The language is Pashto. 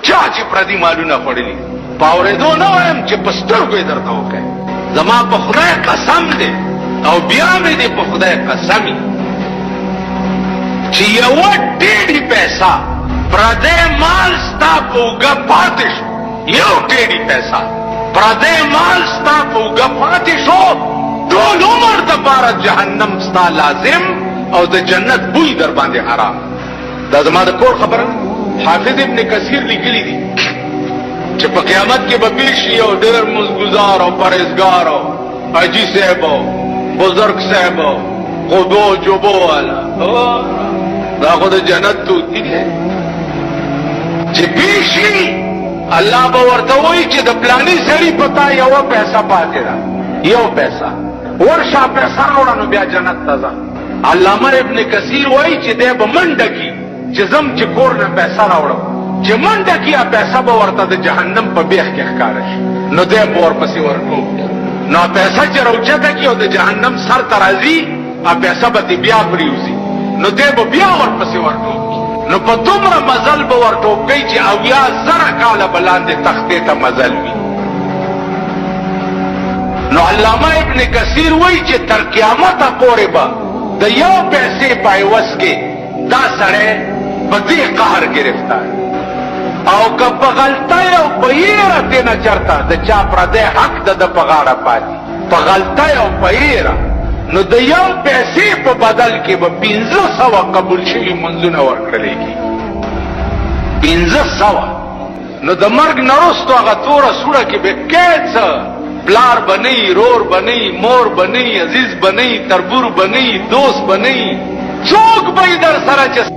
چا چې پردي مالونه خوړلي پاورېدو نه وایم چې په سترګو یې درته وکړي زما په خدای قسم دی او بیا مې دی په خدای قسمي چې یوه ډېرې پیسه پردی مال ستا په اوږه پاتې شو یو ډېرې پیسه پردی مال ستا په اوږه پاتې شو ټول عمر دپاره جهنم ستا لازم او د جنت بوی در باندې حرام دا زما د کور خبره حافظ ابن کثیر لیکلی دي چې په قیامت کې به پیش شي او ډېر مزګزار او پرهیزګار او حاجي صاحب او بزرګ صاحب او خودو جوبو والا دا خو د جنت توتی دی چې پیش شي الله به ورته وایي چې د پلاني سړي په تا یوه پیسه پاتې ده یو پیسه ورشه پیسه راوړه نو بیا جنت ته ځه علامه ابن کثیر وایي چې دی به منډه کي چې زم چې کور نه پیسه راوړم چې منډه کي پیسه به ورته د جهنم په بیخ کې ښکاره شي نو دی به ورپسې ورټوپ نو پیسه چې راوچته کي او د جهنم سر ته راځي پیسه به دې بیا پرېوځي نو دی به بیا ورپسې ورټوپ کي نو په دومره مزل به ورټوپ کوي چې 80,000 کاله به لاندې تختې ته مزل وي نو علامه ابن کثیر وایي چې تر قیامته پورې به د یو پیسې په عوض کې دا سړی په دې قهر گرفتار او که په غلطۍ او په یېره دې نه چرته د چا پردی حق د په غاړه پاتې په غلطۍ او په یېره نو د یو پیسې په بدل کې به 500 قبول شوي منځونه ورکړلی کېږي 500 نو د مرګ نه وروستو هغه توره سوړه کې به څه پلار به نه وي رور به نه وي مور به نه وي عزیز به نه وي تربور به نه وي دوست به نه وي څوک به یې در سره چې